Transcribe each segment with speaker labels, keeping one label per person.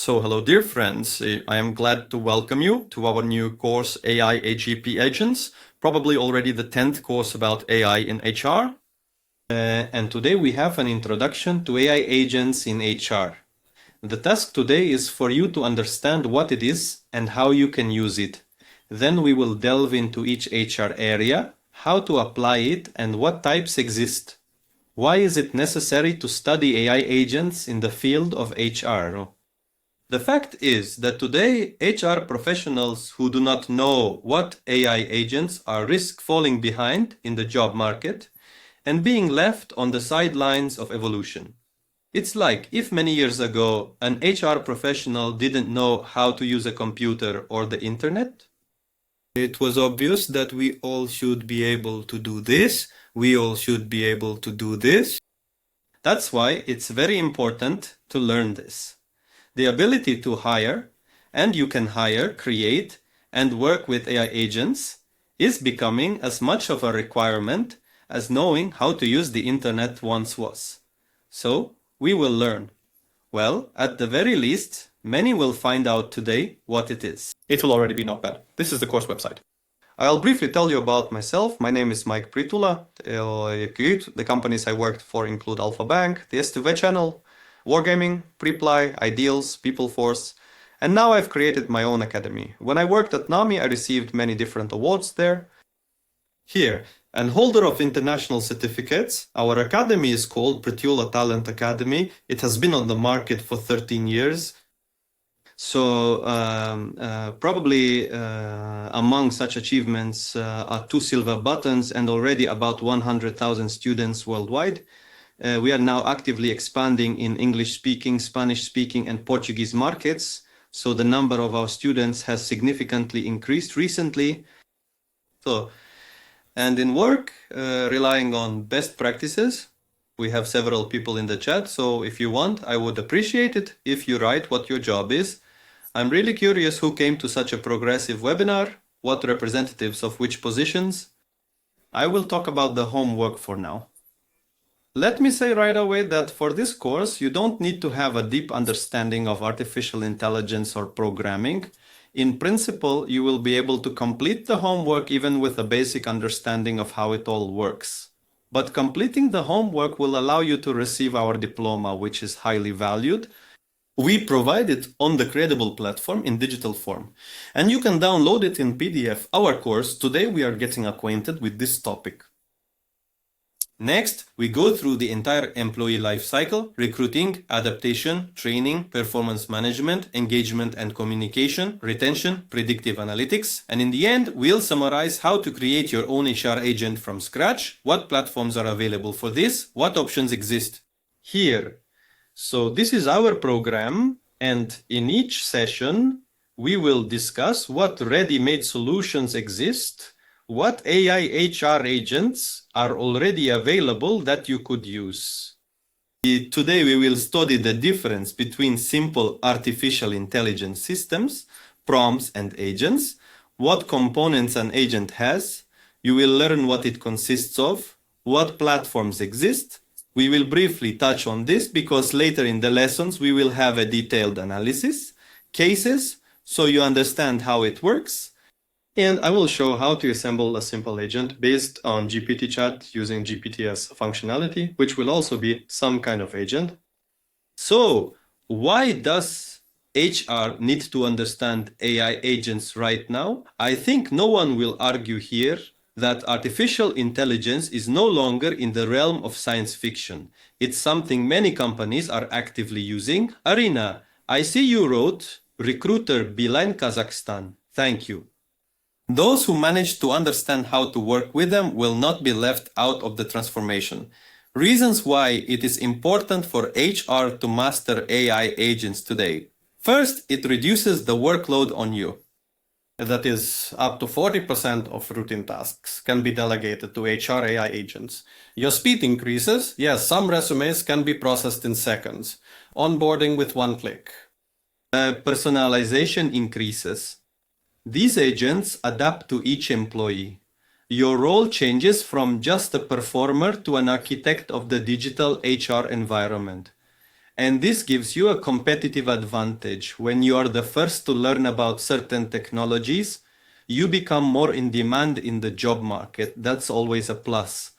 Speaker 1: So hello dear friends, I am glad to welcome you to our new course AI AGP Agents, probably already the 10th course about AI in HR. And today we have an introduction to AI agents in HR. The task today is for you to understand what it is and how you can use it. Then we will delve into each HR area, how to apply it and what types exist. Why is it necessary to study AI agents in the field of HR? The fact is that today HR professionals who do not know what AI agents are risk falling behind in the job market and being left on the sidelines of evolution. It's like if many years ago an HR professional didn't know how to use a computer or the internet. It was obvious that we all should be able to do this, we all should be able to do this. That's why it's very important to learn this. The ability to hire, and you can hire, create, and work with AI agents is becoming as much of a requirement as knowing how to use the internet once was. So, we will learn. Well, at the very least, many will find out today what it is.
Speaker 2: It will already be not bad. This is the course website.
Speaker 1: I'll briefly tell you about myself. My name is Mike Pritula. The companies I worked for include Alpha Bank, the S2V channel, Wargaming, Preply, Ideals, PeopleForce, and now I've created my own academy. When I worked at NAMI, I received many different awards there. Here, and holder of international certificates, our academy is called Pritula Talent Academy. It has been on the market for 13 years. So probably among such achievements are 2 silver buttons and already about 100,000 students worldwide. We are now actively expanding in English-speaking, Spanish-speaking, and Portuguese markets. So the number of our students has significantly increased recently. And in work, relying on best practices, we have several people in the chat. So if you want, I would appreciate it if you write what your job is. I'm really curious who came to such a progressive webinar, what representatives of which positions. I will talk about the homework for now. Let me say right away that for this course, you don't need to have a deep understanding of artificial intelligence or programming. In principle, you will be able to complete the homework even with a basic understanding of how it all works. But completing the homework will allow you to receive our diploma, which is highly valued. We provide it on the Credible platform in digital form, and you can download it in PDF. Our course, today we are getting acquainted with this topic. Next, we go through the entire employee life cycle: recruiting, adaptation, training, performance management, engagement and communication, retention, predictive analytics, and in the end, we'll summarize how to create your own HR agent from scratch, what platforms are available for this, what options exist here. So this is our program, and in each session, we will discuss what ready-made solutions exist, what AI HR agents are already available that you could use. Today we will study the difference between simple artificial intelligence systems, prompts and agents, what components an agent has. You will learn what it consists of, what platforms exist. We will briefly touch on this because later in the lessons we will have a detailed analysis, cases, so you understand how it works. And I will show how to assemble a simple agent based on GPT chat using GPT's functionality, which will also be some kind of agent. So, why does HR need to understand AI agents right now? I think no one will argue here that artificial intelligence is no longer in the realm of science fiction. It's something many companies are actively using. Arina, I see you wrote Recruiter Beeline Kazakhstan. Thank you. Those who manage to understand how to work with them will not be left out of the transformation. Reasons why it is important for HR to master AI agents today. First, it reduces the workload on you. That is, up to 40% of routine tasks can be delegated to HR AI agents. Your speed increases. Yes, some resumes can be processed in seconds. Onboarding with one click. Personalization increases. These agents adapt to each employee. Your role changes from just a performer to an architect of the digital HR environment. And this gives you a competitive advantage. When you are the first to learn about certain technologies, you become more in demand in the job market. That's always a plus.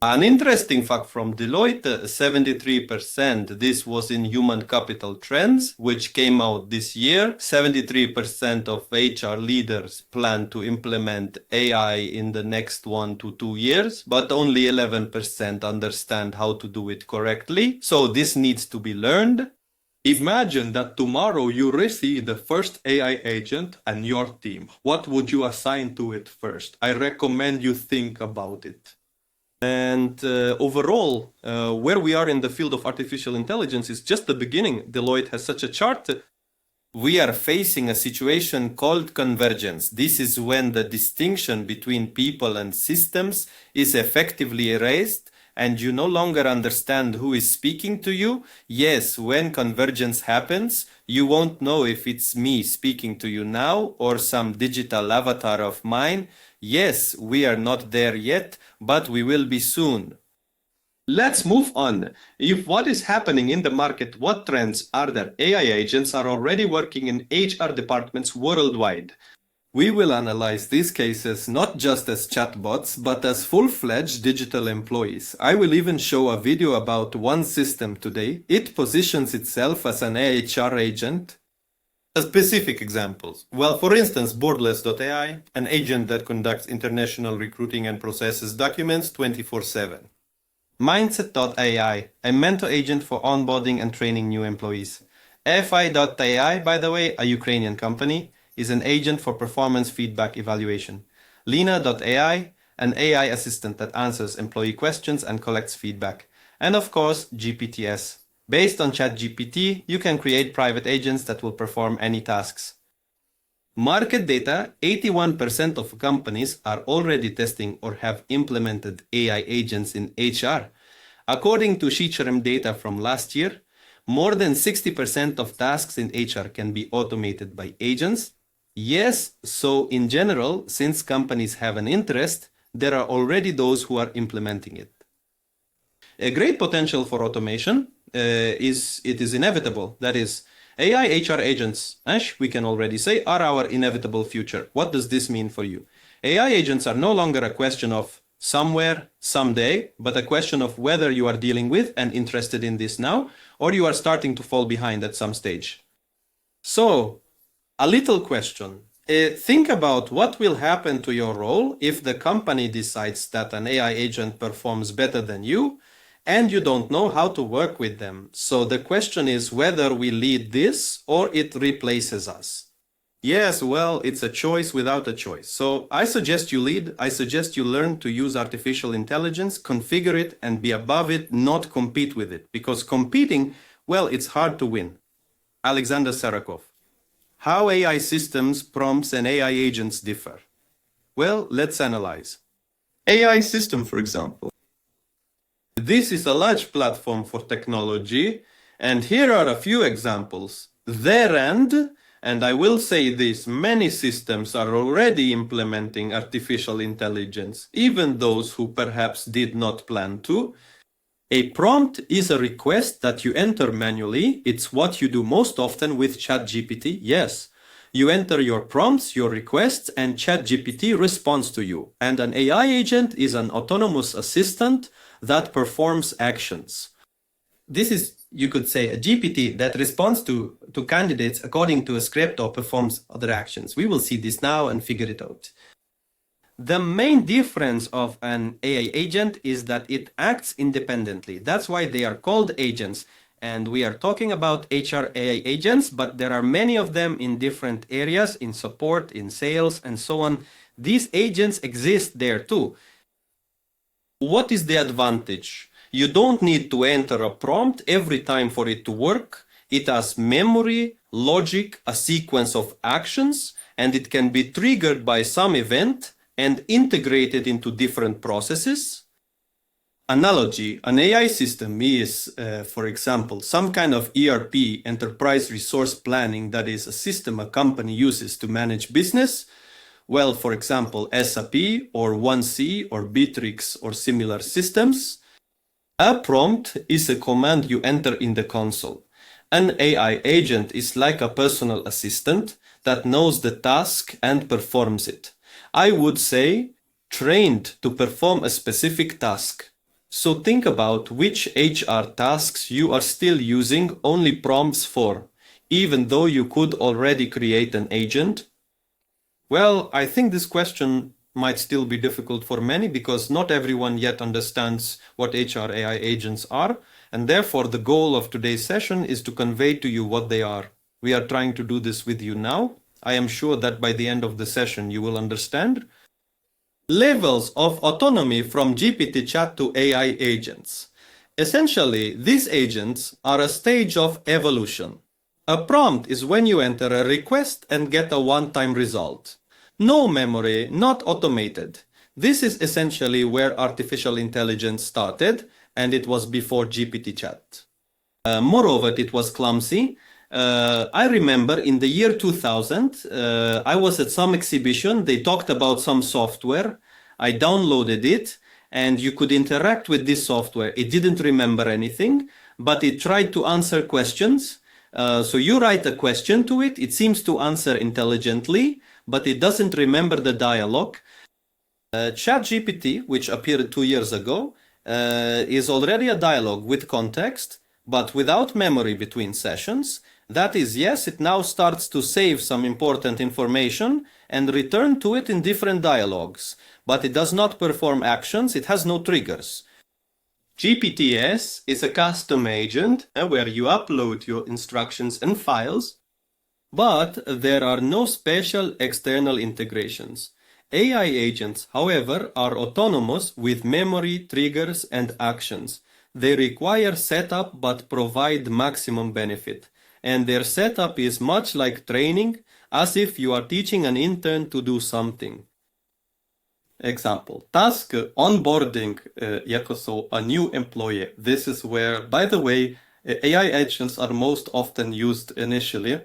Speaker 1: An interesting fact from Deloitte, 73%, this was in human capital trends, which came out this year. 73% of HR leaders plan to implement AI in the next 1 to 2 years, but only 11% understand how to do it correctly. So this needs to be learned.
Speaker 2: Imagine that tomorrow you receive the first AI agent and your team. What would you assign to it first? I recommend you think about it.
Speaker 1: And overall, where we are in the field of artificial intelligence is just the beginning. Deloitte has such a chart. We are facing a situation called convergence. This is when the distinction between people and systems is effectively erased and you no longer understand who is speaking to you. Yes, when convergence happens, you won't know if it's me speaking to you now or some digital avatar of mine. Yes, we are not there yet, but we will be soon. Let's move on. If what is happening in the market, what trends are there? AI agents are already working in HR departments worldwide. We will analyze these cases not just as chatbots, but as full-fledged digital employees. I will even show a video about one system today. It positions itself as an HR agent. Specific examples. Well, for instance, Boardless.ai, an agent that conducts international recruiting and processes documents 24/7. Mindset.ai, a mentor agent for onboarding and training new employees. FI.ai, by the way, a Ukrainian company, is an agent for performance feedback evaluation. Lena.ai, an AI assistant that answers employee questions and collects feedback. And of course, GPTs. Based on ChatGPT, you can create private agents that will perform any tasks. Market data, 81% of companies are already testing or have implemented AI agents in HR. According to Shicherem data from last year, more than 60% of tasks in HR can be automated by agents. Yes, so in general, since companies have an interest, there are already those who are implementing it. A great potential for automation is inevitable. That is, AI HR agents, we can already say, are our inevitable future. What does this mean for you? AI agents are no longer a question of somewhere, someday, but a question of whether you are dealing with and interested in this now, or you are starting to fall behind at some stage. So, a little question. Think about what will happen to your role if the company decides that an AI agent performs better than you, and you don't know how to work with them. So the question is whether we lead this or it replaces us. Yes, well, it's a choice without a choice. So I suggest you lead. I suggest you learn to use artificial intelligence, configure it, and be above it, not compete with it. Because competing, well, it's hard to win. Alexander Sarakov. How AI systems, prompts, and AI agents differ. Well, let's analyze.
Speaker 2: AI system, for example.
Speaker 1: This is a large platform for technology, and here are a few examples. Their end, and I will say this, many systems are already implementing artificial intelligence, even those who perhaps did not plan to. A prompt is a request that you enter manually. It's what you do most often with ChatGPT. Yes, you enter your prompts, your requests, and ChatGPT responds to you. And an AI agent is an autonomous assistant that performs actions. This is, you could say, a GPT that responds to candidates according to a script or performs other actions. We will see this now and figure it out. The main difference of an AI agent is that it acts independently. That's why they are called agents. And we are talking about HR AI agents, but there are many of them in different areas, in support, in sales, and so on. These agents exist there too. What is the advantage? You don't need to enter a prompt every time for it to work. It has memory, logic, a sequence of actions, and it can be triggered by some event and integrated into different processes. Analogy, an AI system is, for example, some kind of ERP, enterprise resource planning, that is a system a company uses to manage business. Well, for example, SAP or 1C or Bittrex or similar systems. A prompt is a command you enter in the console. An AI agent is like a personal assistant that knows the task and performs it. I would say trained to perform a specific task. So think about which HR tasks you are still using only prompts for, even though you could already create an agent. Well, I think this question might still be difficult for many because not everyone yet understands what HR AI agents are, and therefore the goal of today's session is to convey to you what they are. We are trying to do this with you now. I am sure that by the end of the session you will understand. Levels of autonomy from GPT chat to AI agents. Essentially, these agents are a stage of evolution. A prompt is when you enter a request and get a one-time result. No memory, not automated. This is essentially where artificial intelligence started, and it was before GPT chat. Moreover, it was clumsy. I remember in the year 2000, I was at some exhibition. They talked about some software. I downloaded it, and you could interact with this software. It didn't remember anything, but it tried to answer questions. So you write a question to it. It seems to answer intelligently, but it doesn't remember the dialogue. ChatGPT, which appeared 2 years ago, is already a dialogue with context, but without memory between sessions. That is, yes, it now starts to save some important information and return to it in different dialogues, but it does not perform actions, it has no triggers. GPTs is a custom agent where you upload your instructions and files, but there are no special external integrations. AI agents, however, are autonomous with memory, triggers, and actions. They require setup but provide maximum benefit. And their setup is much like training, as if you are teaching an intern to do something. Example, task onboarding so a new employee. This is where, by the way, AI agents are most often used initially.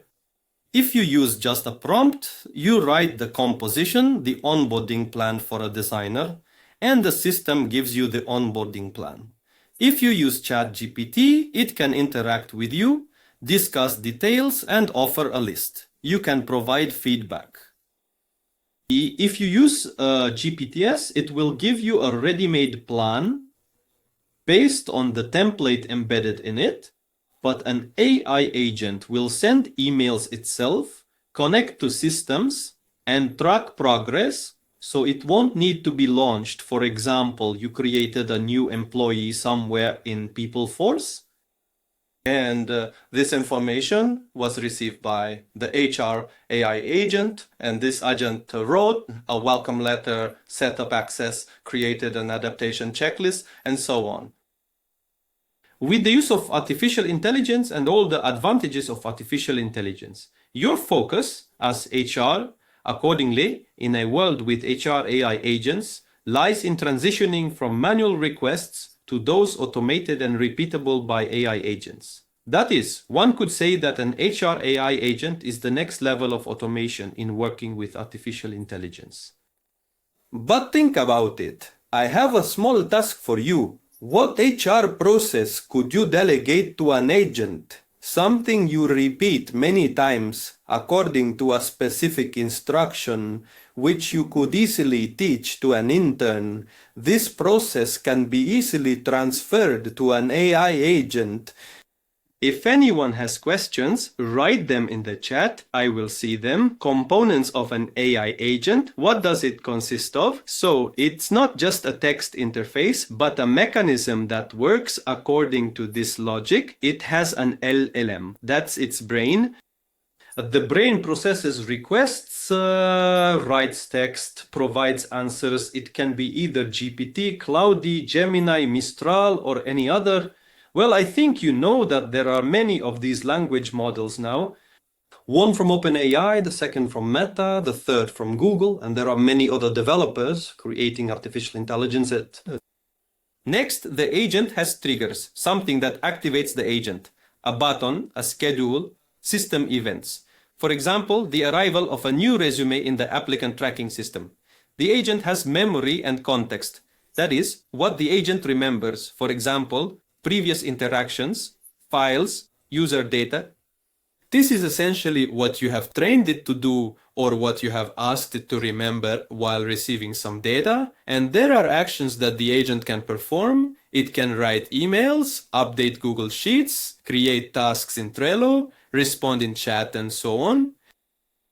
Speaker 1: If you use just a prompt, you write the composition, the onboarding plan for a designer, and the system gives you the onboarding plan. If you use ChatGPT, it can interact with you, discuss details, and offer a list. You can provide feedback. If you use GPTs, it will give you a ready-made plan based on the template embedded in it, but an AI agent will send emails itself, connect to systems, and track progress, so it won't need to be launched. For example, you created a new employee somewhere in PeopleForce, and this information was received by the HR AI agent, and this agent wrote a welcome letter, set up access, created an adaptation checklist, and so on. With the use of artificial intelligence and all the advantages of artificial intelligence, your focus as HR, accordingly, in a world with HR AI agents, lies in transitioning from manual requests to those automated and repeatable by AI agents. That is, one could say that an HR AI agent is the next level of automation in working with artificial intelligence. But think about it. I have a small task for you. What HR process could you delegate to an agent? Something you repeat many times according to a specific instruction, which you could easily teach to an intern. This process can be easily transferred to an AI agent. If anyone has questions, write them in the chat. I will see them. Components of an AI agent. What does it consist of? So it's not just a text interface, but a mechanism that works according to this logic. It has an LLM. That's its brain. The brain processes requests, writes text, provides answers. It can be either GPT, Cloudy, Gemini, Mistral, or any other. Well, I think you know that there are many of these language models now. One from OpenAI, the second from Meta, the third from Google, and there are many other developers creating artificial intelligence. Next, the agent has triggers, something that activates the agent. A button, a schedule, system events. For example, the arrival of a new resume in the applicant tracking system. The agent has memory and context. That is, what the agent remembers, for example, previous interactions, files, user data. This is essentially what you have trained it to do or what you have asked it to remember while receiving some data. And there are actions that the agent can perform. It can write emails, update Google Sheets, create tasks in Trello, respond in chat, and so on.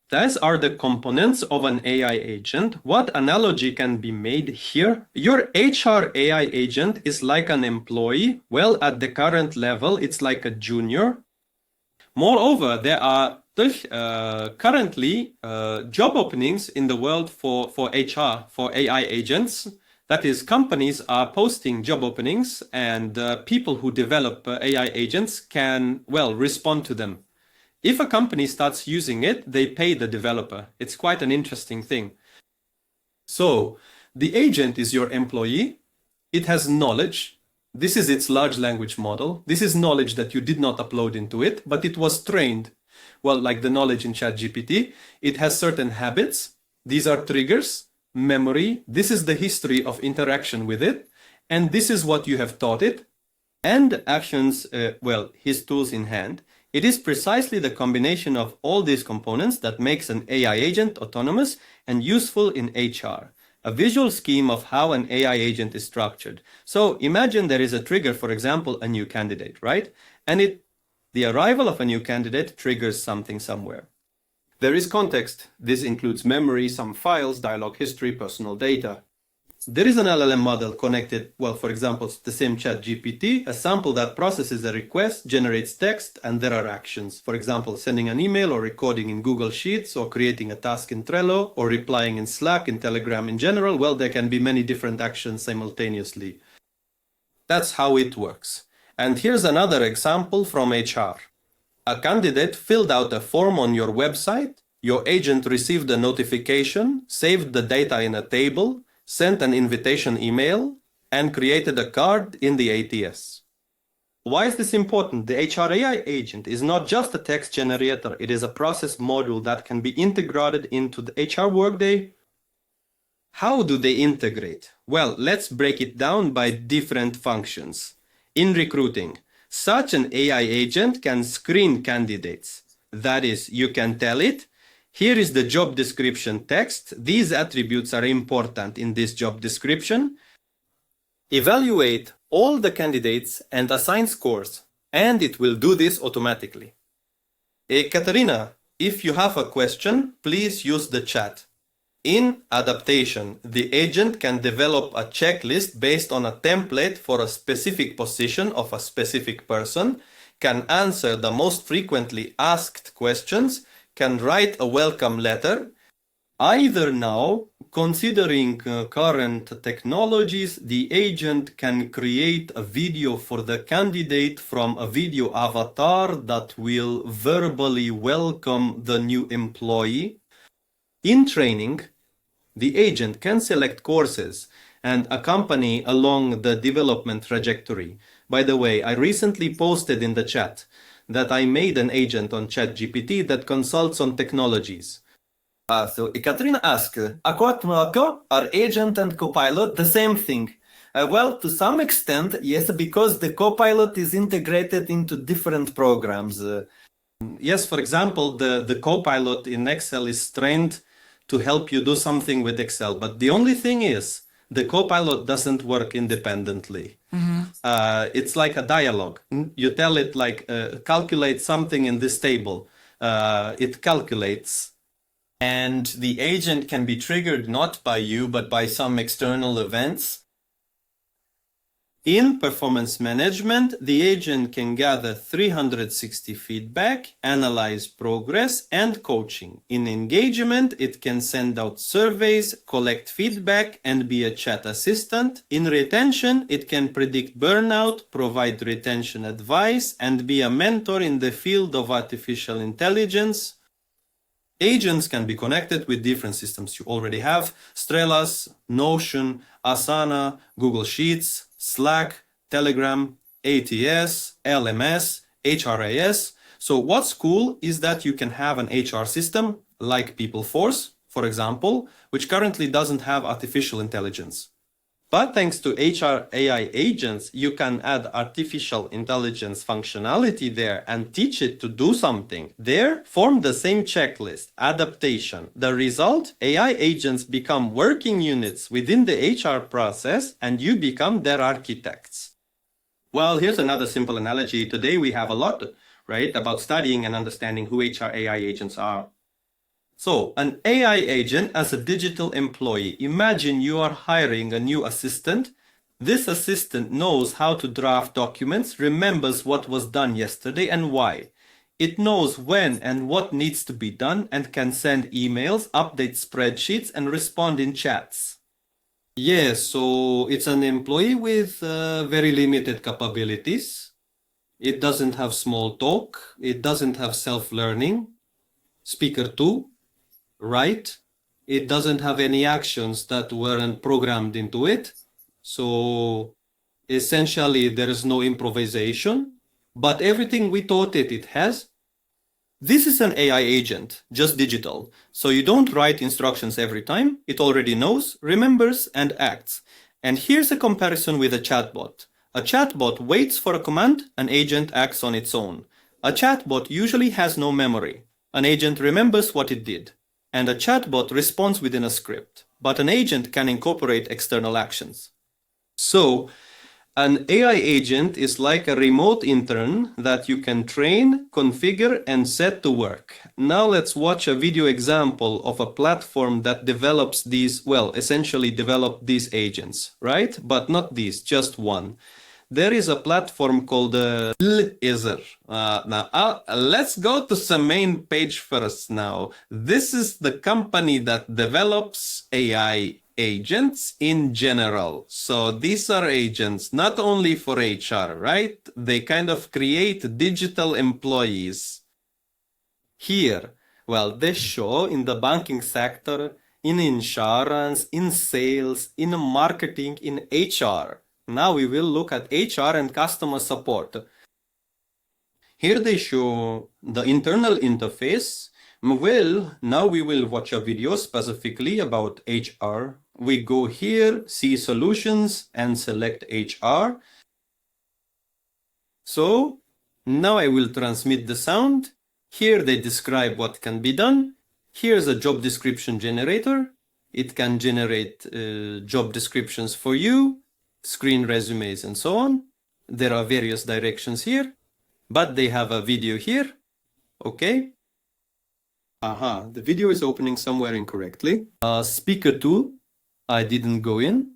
Speaker 1: These are the components of an AI agent. What analogy can be made here? Your HR AI agent is like an employee. Well, at the current level, it's like a junior. Moreover, there are currently job openings in the world for HR, for AI agents. That is, companies are posting job openings and people who develop AI agents can, well, respond to them. If a company starts using it, they pay the developer. It's quite an interesting thing. So, the agent is your employee. It has knowledge. This is its large language model. This is knowledge that you did not upload into it, but it was trained. Well, like the knowledge in ChatGPT, it has certain habits. These are triggers, memory. This is the history of interaction with it. And this is what you have taught it. And actions, well, his tools in hand. It is precisely the combination of all these components that makes an AI agent autonomous and useful in HR. A visual scheme of how an AI agent is structured. So imagine there is a trigger, for example, a new candidate, right? And the arrival of a new candidate triggers something somewhere. There is context. This includes memory, some files, dialogue history, personal data. There is an LLM model connected, well, for example, to the same ChatGPT, a sample that processes a request, generates text, and there are actions. For example, sending an email or recording in Google Sheets or creating a task in Trello or replying in Slack, in Telegram in general. Well, there can be many different actions simultaneously. That's how it works. And here's another example from HR. A candidate filled out a form on your website. Your agent received a notification, saved the data in a table, sent an invitation email, and created a card in the ATS. Why is this important? The HR AI agent is not just a text generator. It is a process module that can be integrated into the HR workday. How do they integrate? Well, let's break it down by different functions. In recruiting, such an AI agent can screen candidates. That is, you can tell it, here is the job description text. These attributes are important in this job description. Evaluate all the candidates and assign scores, and it will do this automatically. Katerina, if you have a question, please use the chat. In adaptation, the agent can develop a checklist based on a template for a specific position of a specific person, can answer the most frequently asked questions, can write a welcome letter. Either now, considering current technologies, the agent can create a video for the candidate from a video avatar that will verbally welcome the new employee. In training, the agent can select courses and accompany along the development trajectory. By the way, I recently posted in the chat that I made an agent on ChatGPT that consults on technologies. So Ekaterina asked, are agent and copilot the same thing? Well, to some extent, yes, because the copilot is integrated into different programs. Yes, for example, the copilot in Excel is trained to help you do something with Excel. But the only thing is, the copilot doesn't work independently. It's like a dialogue. You tell it like, calculate something in this table. It calculates. And the agent can be triggered not by you, but by some external events. In performance management, the agent can gather 360 feedback, analyze progress, and coaching. In engagement, it can send out surveys, collect feedback, and be a chat assistant. In retention, it can predict burnout, provide retention advice, and be a mentor in the field of artificial intelligence. Agents can be connected with different systems you already have: Strelas, Notion, Asana, Google Sheets, Slack, Telegram, ATS, LMS, HRIS. So what's cool is that you can have an HR system like PeopleForce, for example, which currently doesn't have artificial intelligence. But thanks to HR AI agents, you can add artificial intelligence functionality there and teach it to do something. There, form the same checklist, adaptation. The result, AI agents become working units within the HR process and you become their architects. Well, here's another simple analogy. Today we have a lot, right, about studying and understanding who HR AI agents are. So, an AI agent as a digital employee. Imagine you are hiring a new assistant. This assistant knows how to draft documents, remembers what was done yesterday and why. It knows when and what needs to be done and can send emails, update spreadsheets, and respond in chats. Yes, so it's an employee with very limited capabilities. It doesn't have small talk. It doesn't have self-learning. Speaker 2. Right? It doesn't have any actions that weren't programmed into it. So essentially there is no improvisation, but everything we taught it has. This is an AI agent, just digital. So you don't write instructions every time. It already knows, remembers, and acts. And here's a comparison with a chatbot. A chatbot waits for a command, an agent acts on its own. A chatbot usually has no memory. An agent remembers what it did. And a chatbot responds within a script, but an agent can incorporate external actions. So, an AI agent is like a remote intern that you can train, configure, and set to work. Now let's watch a video example of a platform that develops these, well, essentially developed these agents, right? But not these, just one. There is a platform called Izer. Now, let's go to the main page first now. This is the company that develops AI agents in general. So these are agents not only for HR, right? They kind of create digital employees. Here, well, they show in the banking sector, in insurance, in sales, in marketing, in HR. Now we will look at HR and customer support. Here they show the internal interface. Well, now we will watch a video specifically about HR. We go here, see solutions, and select HR. So now I will transmit the sound. Here they describe what can be done. Here's a job description generator. It can generate job descriptions for you, screen resumes, and so on. There are various directions here, but they have a video here. Okay. The video is opening somewhere incorrectly. Speaker 2, I didn't go in.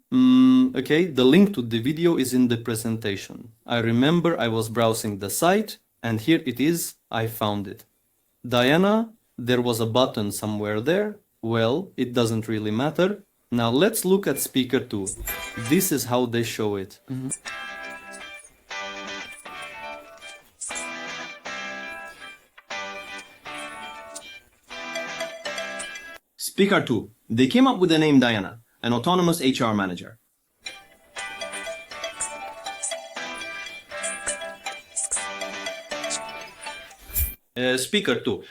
Speaker 1: Okay, the link to the video is in the presentation. I remember I was browsing the site, and here it is. I found it. Diana, there was a button somewhere there. Well, it doesn't really matter. Now let's look at speaker 2. This is how they show it. Speaker 2. They came up with the name Diana, an autonomous HR manager. Speaker 2.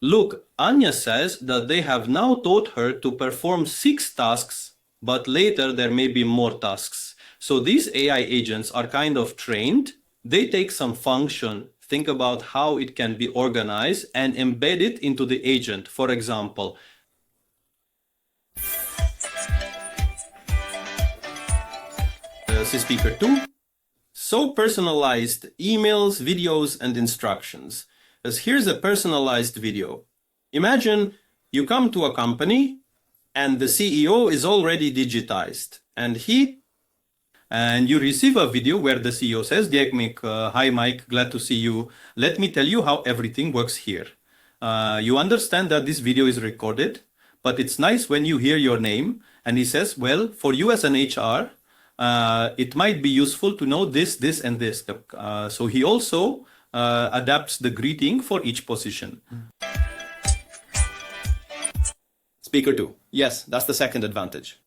Speaker 1: Look, Anya says that they have now taught her to perform 6 tasks, but later there may be more tasks. So these AI agents are kind of trained. They take some function, think about how it can be organized, and embed it into the agent. For example, speaker 2. So personalized emails, videos, and instructions. Because here's a personalized video. Imagine you come to a company and the CEO is already digitized and you receive a video where the CEO says, hi Mike, glad to see you. Let me tell you how everything works here. You understand that this video is recorded, but it's nice when you hear your name and he says, well, for you as an HR, it might be useful to know this, this, and this. So he also adapts the greeting for each position. Speaker 2. Yes, that's the second advantage.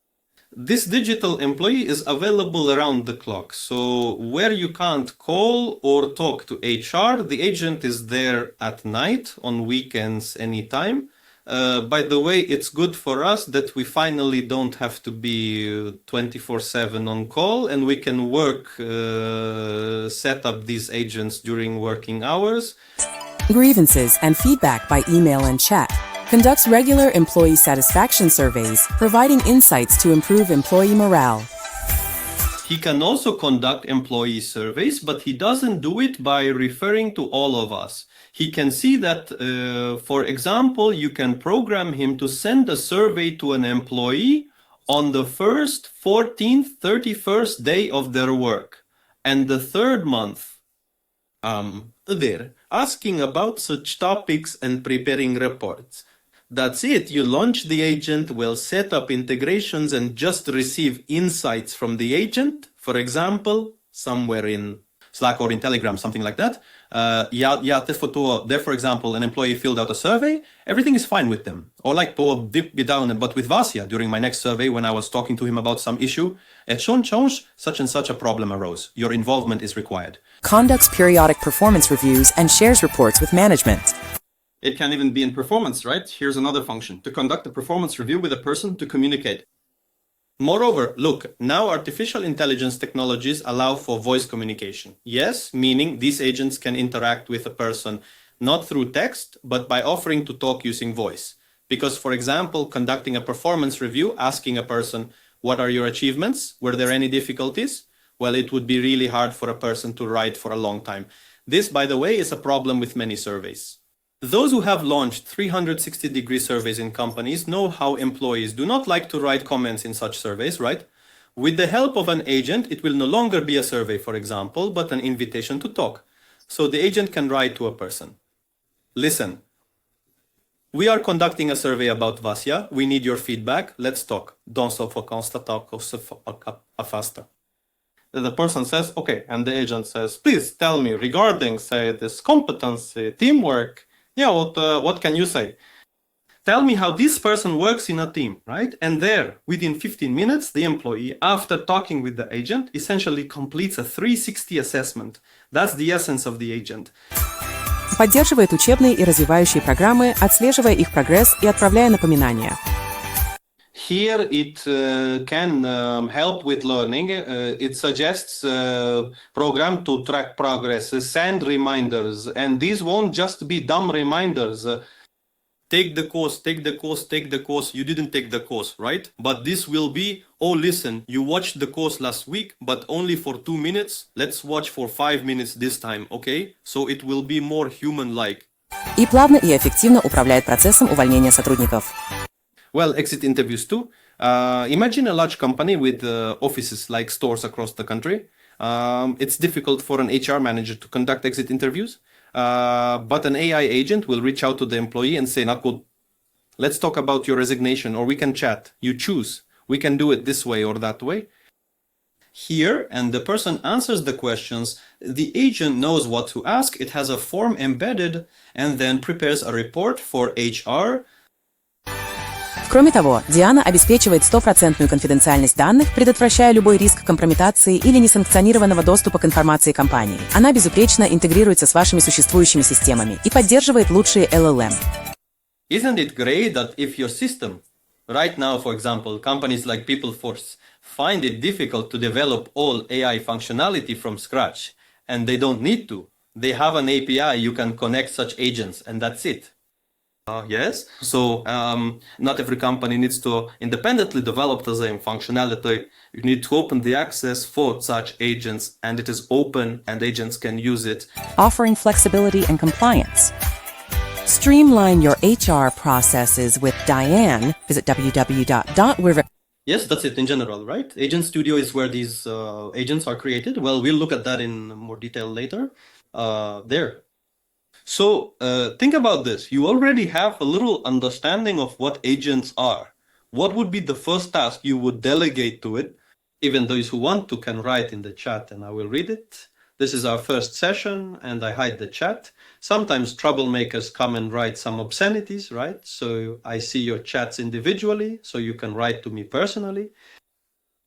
Speaker 1: This digital employee is available around the clock. So where you can't call or talk to HR, the agent is there at night, on weekends, anytime. By the way, it's good for us that we finally don't have to be 24/7 on call, and we can set up these agents during working hours.
Speaker 3: Grievances and feedback by email and chat. Conducts regular employee satisfaction surveys, providing insights to improve employee morale.
Speaker 1: He can also conduct employee surveys, but he doesn't do it by referring to all of us. He can see that, for example, you can program him to send a survey to an employee on the 1st, 14th, 31st day of their work, and the third month.
Speaker 2: There, asking about such topics and preparing reports. That's it. You launch the agent, will set up integrations and just receive insights from the agent. For example, somewhere in Slack or in Telegram, something like that. There, for example, an employee filled out a survey. Everything is fine with them. Or like dip down, but with Vasya, during my next survey, when I was talking to him about some issue, such and such a problem arose. Your involvement is required.
Speaker 3: Conducts periodic performance reviews and shares reports with management.
Speaker 1: It can even be in performance, right? Here's another function: to conduct a performance review with a person to communicate. Moreover, look, now artificial intelligence technologies allow for voice communication. Yes, meaning these agents can interact with a person not through text, but by offering to talk using voice. Because, for example, conducting a performance review, asking a person, what are your achievements? Were there any difficulties? Well, it would be really hard for a person to write for a long time. This, by the way, is a problem with many surveys. Those who have launched 360-degree surveys in companies know how employees do not like to write comments in such surveys, right? With the help of an agent, it will no longer be a survey, for example, but an invitation to talk. So the agent can write to a person. Listen, we are conducting a survey about Vasya. We need your feedback. Let's talk. Dans så få konstatera afasta.
Speaker 2: The person says, okay, and the agent says, please tell me regarding, say, this competency, teamwork. Yeah, what can you say?
Speaker 1: Tell me how this person works in a team, right? And there, within 15 minutes, the employee, after talking with the agent, essentially completes a 360 assessment. That's the essence of the agent.
Speaker 3: Поддерживает учебные и развивающие программы, отслеживая их прогресс и отправляя напоминания.
Speaker 1: Here it can help with learning. It suggests program to track progress, send reminders, and these won't just be dumb reminders. Take the course, take the course, take the course. You didn't take the course, right? But this will be, oh, listen, you watched the course last week, but only for 2 minutes. Let's watch for 5 minutes this time, okay? So it will be more human-like.
Speaker 3: И плавно и эффективно управляет процессом увольнения сотрудников.
Speaker 1: Well, exit interviews too. Imagine a large company with offices like stores across the country. It's difficult for an HR manager to conduct exit interviews, but an AI agent will reach out to the employee and say, Nakul, let's talk about your resignation, or we can chat. You choose. We can do it this way or that way. Here, and the person answers the questions, the agent knows what to ask, it has a form embedded, and then prepares a report for HR.
Speaker 3: Кроме того, Диана обеспечивает 100% конфиденциальность данных, предотвращая любой риск компрометации или несанкционированного доступа к информации компании. Она безупречно интегрируется с вашими существующими системами и поддерживает лучшие LLM.
Speaker 1: Isn't it great that if your system, right now, for example, companies like PeopleForce find it difficult to develop all AI functionality from scratch, and they don't need to, they have an API, you can connect such agents, and that's it. Yes, so not every company needs to independently develop the same functionality. You need to open the access for such agents, and it is open, and agents can use it.
Speaker 3: Offering flexibility and compliance. Streamline your HR processes with Diane. Visit www.dot.
Speaker 1: Yes, that's it in general, right? Agent Studio is where these agents are created. Well, we'll look at that in more detail later. There. So think about this. You already have a little understanding of what agents are. What would be the first task you would delegate to it? Even those who want to can write in the chat and I will read it. This is our first session and I hide the chat. Sometimes troublemakers come and write some obscenities, right? So I see your chats individually, so you can write to me personally.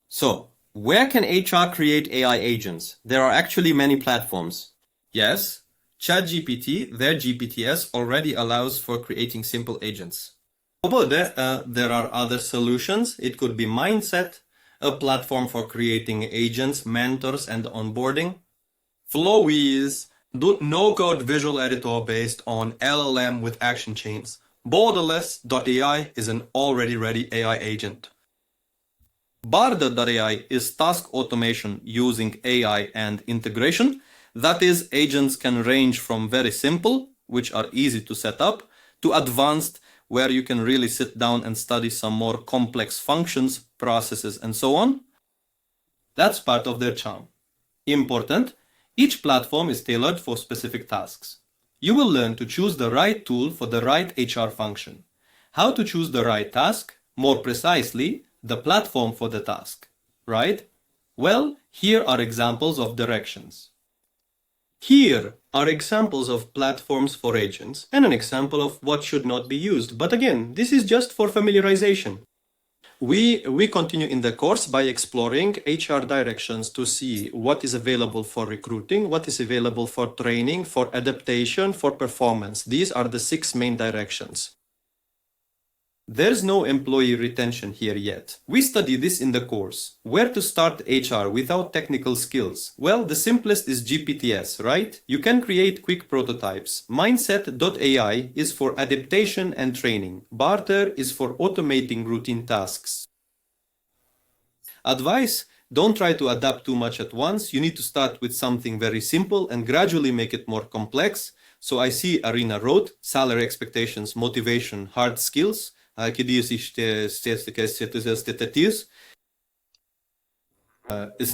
Speaker 1: So, where can HR create AI agents? There are actually many platforms. Yes, ChatGPT, their GPTs, already allows for creating simple agents. There are other solutions. It could be Mindset, a platform for creating agents, mentors, and onboarding. Flow is no-code visual editor based on LLM with action chains. Borderless.ai is an already ready AI agent. Barda.ai is task automation using AI and integration. That is, agents can range from very simple, which are easy to set up, to advanced, where you can really sit down and study some more complex functions, processes, and so on. That's part of their charm. Important, each platform is tailored for specific tasks. You will learn to choose the right tool for the right HR function. How to choose the right task, more precisely, the platform for the task, right? Well, here are examples of directions. Here are examples of platforms for agents and an example of what should not be used. But again, this is just for familiarization. We continue in the course by exploring HR directions to see what is available for recruiting, what is available for training, for adaptation, for performance. These are the 6 main directions. There's no employee retention here yet. We study this in the course. Where to start HR without technical skills? Well, the simplest is GPTs, right? You can create quick prototypes. Mindset.ai is for adaptation and training. Barter is for automating routine tasks. Advice: don't try to adapt too much at once. You need to start with something very simple and gradually make it more complex. So I see Arina wrote salary expectations, motivation, hard skills. It's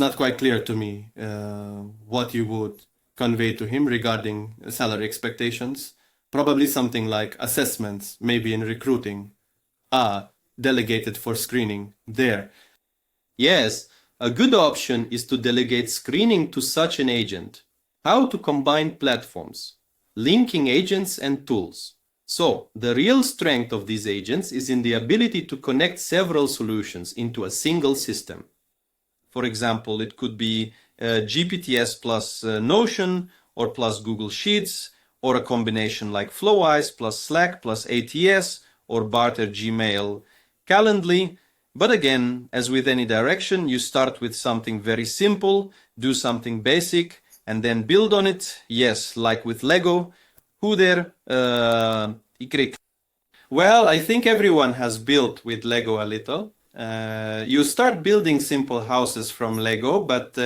Speaker 1: not quite clear to me what you would convey to him regarding salary expectations. Probably something like assessments, maybe in recruiting. Delegated for screening. There. Yes, a good option is to delegate screening to such an agent. How to combine platforms, linking agents and tools. So, the real strength of these agents is in the ability to connect several solutions into a single system. For example, it could be GPTs plus Notion or plus Google Sheets, or a combination like Flowise plus Slack plus ATS or Barter Gmail Calendly. But again, as with any direction, you start with something very simple, do something basic, and then build on it. Yes, like with Lego. Well, I think everyone has built with Lego a little. You start building simple houses from Lego, but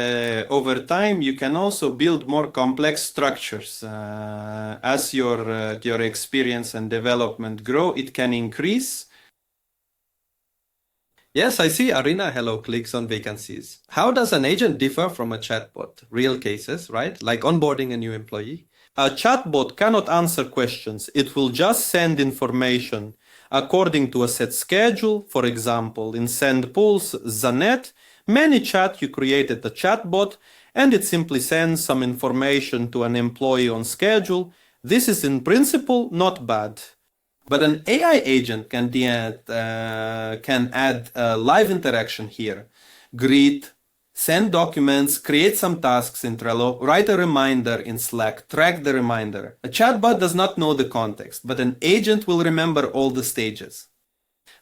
Speaker 1: over time you can also build more complex structures. As your experience and development grow, it can increase. Yes, I see Arina Hello clicks on vacancies. How does an agent differ from a chatbot? Real cases, right? Like onboarding a new employee. A chatbot cannot answer questions. It will just send information according to a set schedule. For example, in SendPulse, Zanet, ManyChat, you created a chatbot and it simply sends some information to an employee on schedule. This is in principle not bad. But an AI agent can add live interaction here. Greet, send documents, create some tasks in Trello, write a reminder in Slack, track the reminder. A chatbot does not know the context, but an agent will remember all the stages.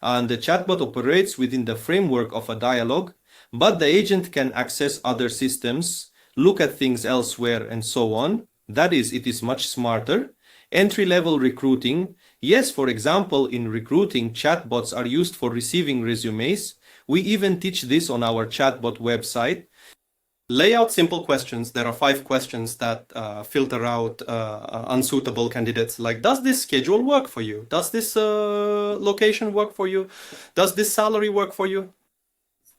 Speaker 1: And the chatbot operates within the framework of a dialogue, but the agent can access other systems, look at things elsewhere, and so on. That is, it is much smarter. Entry-level recruiting. Yes, for example, in recruiting, chatbots are used for receiving resumes. We even teach this on our chatbot website. Lay out simple questions. There are 5 questions that filter out unsuitable candidates. Like, does this schedule work for you? Does this location work for you? Does this salary work for you?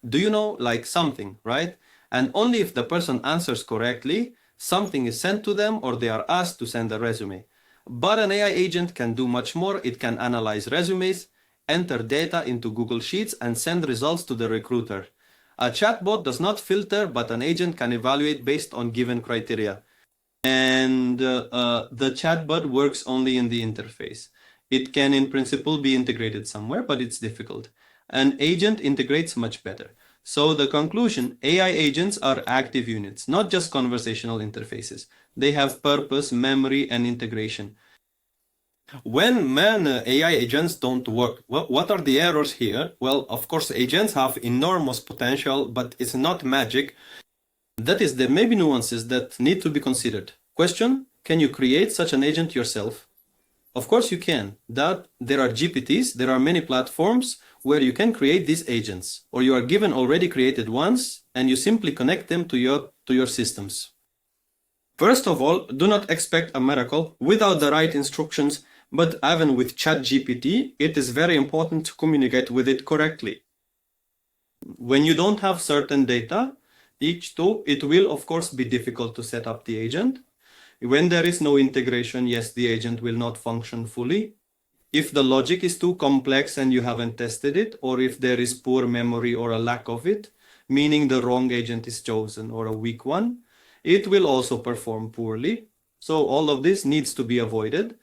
Speaker 1: Do you know, like, something, right? And only if the person answers correctly, something is sent to them or they are asked to send a resume. But an AI agent can do much more. It can analyze resumes, enter data into Google Sheets, and send results to the recruiter. A chatbot does not filter, but an agent can evaluate based on given criteria. And the chatbot works only in the interface. It can, in principle, be integrated somewhere, but it's difficult. An agent integrates much better. So the conclusion, AI agents are active units, not just conversational interfaces. They have purpose, memory, and integration. When AI agents don't work, well, what are the errors here? Well, of course, agents have enormous potential, but it's not magic. That is, there may be nuances that need to be considered. Question, can you create such an agent yourself? Of course you can. There are GPTs, there are many platforms where you can create these agents, or you are given already created ones, and you simply connect them to your systems. First of all, do not expect a miracle without the right instructions, but even with ChatGPT, it is very important to communicate with it correctly. When you don't have certain data, it will of course be difficult to set up the agent. When there is no integration, yes, the agent will not function fully. If the logic is too complex and you haven't tested it, or if there is poor memory or a lack of it, meaning the wrong agent is chosen or a weak one, it will also perform poorly. So all of this needs to be avoided.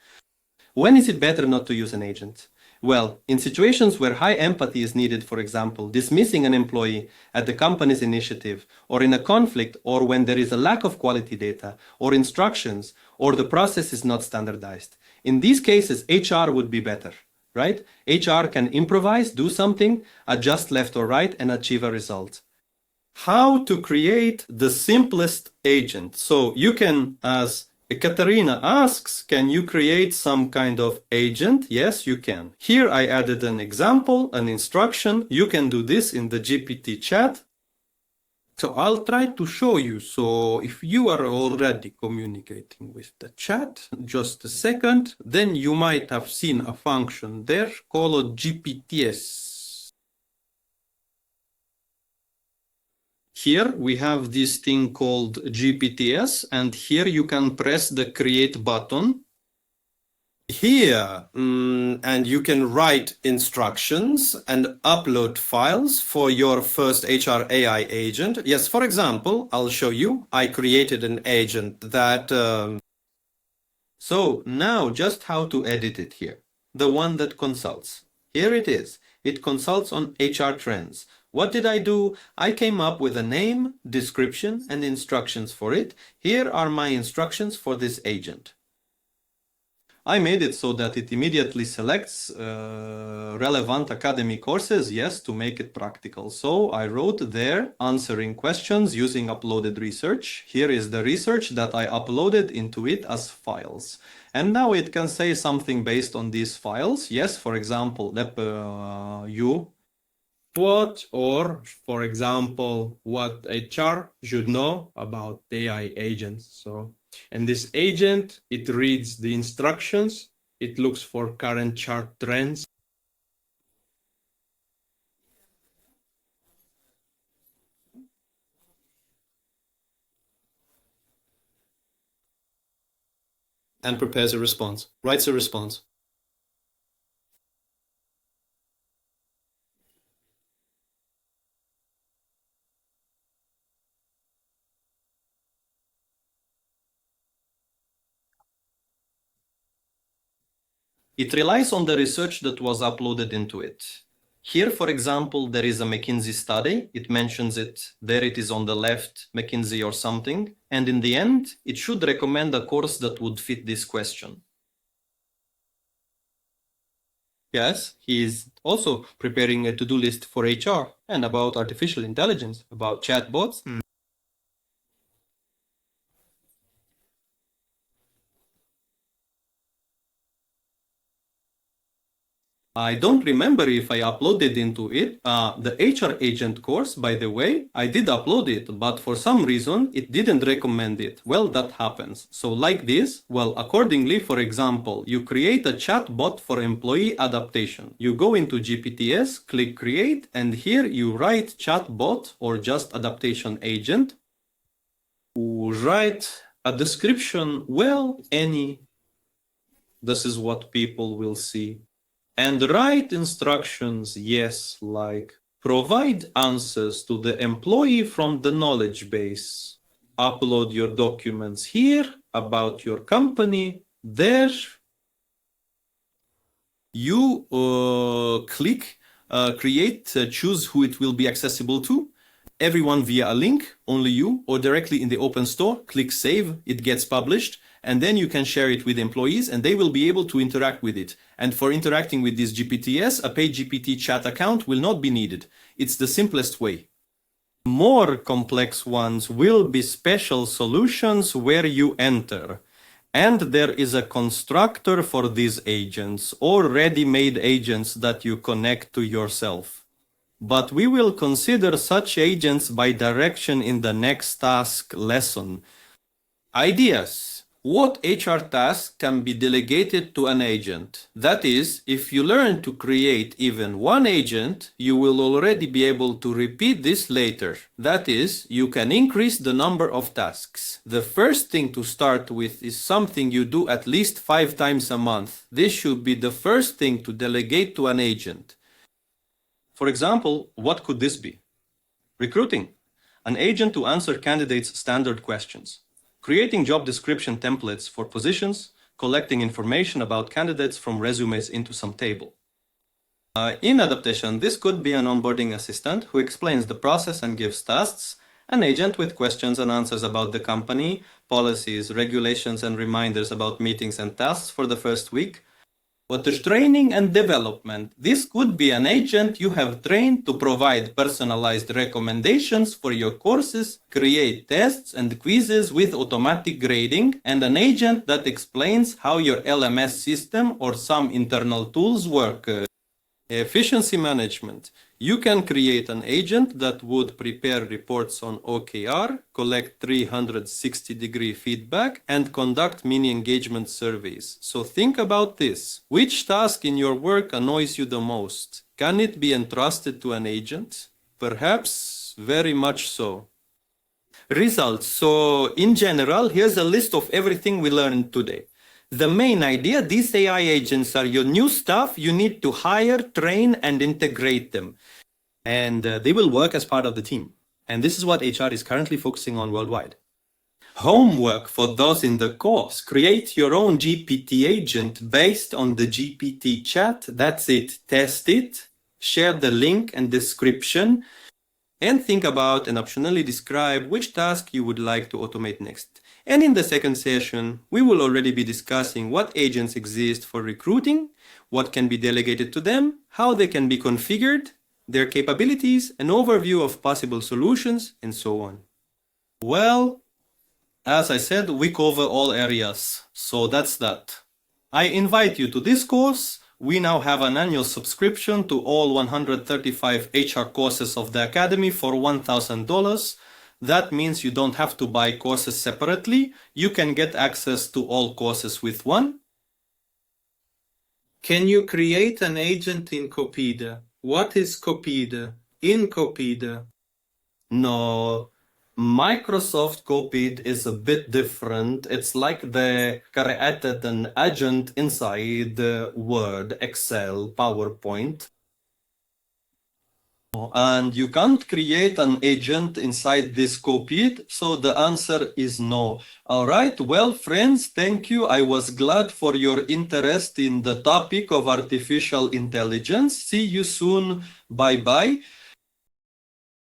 Speaker 1: When is it better not to use an agent? Well, in situations where high empathy is needed, for example, dismissing an employee at the company's initiative, or in a conflict, or when there is a lack of quality data, or instructions, or the process is not standardized. In these cases, HR would be better, right? HR can improvise, do something, adjust left or right, and achieve a result. How to create the simplest agent? So you can, as Ekaterina asks, can you create some kind of agent? Yes, you can. Here I added an example, an instruction. You can do this in the GPT chat. So I'll try to show you. So if you are already communicating with the chat, just a second, then you might have seen a function there called GPTs. Here we have this thing called GPTs, and here you can press the create button. Here, and you can write instructions and upload files for your first HR AI agent. Yes, for example, I'll show you. I created an agent that... So now just how to edit it here. The one that consults. Here it is. It consults on HR trends. What did I do? I came up with a name, description, and instructions for it. Here are my instructions for this agent. I made it so that it immediately selects relevant academy courses, yes, to make it practical. So I wrote there answering questions using uploaded research. Here is the research that I uploaded into it as files. And now it can say something based on these files. Yes, for example, what, or for example, what HR should know about AI agents. So, and this agent, it reads the instructions, it looks for current chart trends. And prepares a response, writes a response. It relies on the research that was uploaded into it. Here, for example, there is a McKinsey study. It mentions it. There it is on the left, McKinsey or something. And in the end, it should recommend a course that would fit this question. Yes, he is also preparing a to-do list for HR and about artificial intelligence, about chatbots. I don't remember if I uploaded into it the HR agent course, by the way. I did upload it, but for some reason it didn't recommend it. Well, that happens. So like this, well, accordingly, for example, you create a chatbot for employee adaptation. You go into GPTs, click create, and here you write chatbot or just adaptation agent. Write a description, well, any. This is what people will see. And write instructions, yes, like provide answers to the employee from the knowledge base. Upload your documents here about your company. There you click create, choose who it will be accessible to.
Speaker 2: everyone via a link, only you, or directly in the open store, click save, it gets published, and then you can share it with employees and they will be able to interact with it. And for interacting with this GPTs, a paid GPT chat account will not be needed. It's the simplest way. More complex ones will be special solutions where you enter. And there is a constructor for these agents or ready-made agents that you connect to yourself. But we will consider such agents by direction in the next task lesson. Ideas. What HR task can be delegated to an agent? That is, if you learn to create even one agent, you will already be able to repeat this later. That is, you can increase the number of tasks. The first thing to start with is something you do at least 5 times a month. This should be the first thing to delegate to an agent.
Speaker 1: For example, what could this be? Recruiting. An agent to answer candidates' standard questions. Creating job description templates for positions, collecting information about candidates from resumes into some table. In adaptation, this could be an onboarding assistant who explains the process and gives tasks, an agent with questions and answers about the company, policies, regulations, and reminders about meetings and tasks for the first week. But the training and development, this could be an agent you have trained to provide personalized recommendations for your courses, create tests and quizzes with automatic grading, and an agent that explains how your LMS system or some internal tools work. Efficiency management. You can create an agent that would prepare reports on OKR, collect 360-degree feedback, and conduct mini engagement surveys. So think about this. Which task in your work annoys you the most? Can it be entrusted to an agent? Perhaps very much so. Results. So in general, here's a list of everything we learned today. The main idea, these AI agents are your new staff. You need to hire, train, and integrate them. And they will work as part of the team. And this is what HR is currently focusing on worldwide. Homework for those in the course. Create your own GPT agent based on the GPT chat. That's it. Test it. Share the link and description. And think about and optionally describe which task you would like to automate next. And in the second session, we will already be discussing what agents exist for recruiting, what can be delegated to them, how they can be configured, their capabilities, an overview of possible solutions, and so on. Well, as I said, we cover all areas, so that's that. I invite you to this course. We now have an annual subscription to all 135 HR courses of the Academy for $1,000. That means you don't have to buy courses separately. You can get access to all courses with one.
Speaker 2: Can you create an agent in Copida? What is Copida? In Copida?
Speaker 1: No, Microsoft Copilot is a bit different. It's like they created an agent inside Word, Excel, PowerPoint. And you can't create an agent inside this Copilot, so the answer is no. All right, well, friends, thank you. I was glad for your interest in the topic of artificial intelligence. See you soon. Bye-bye.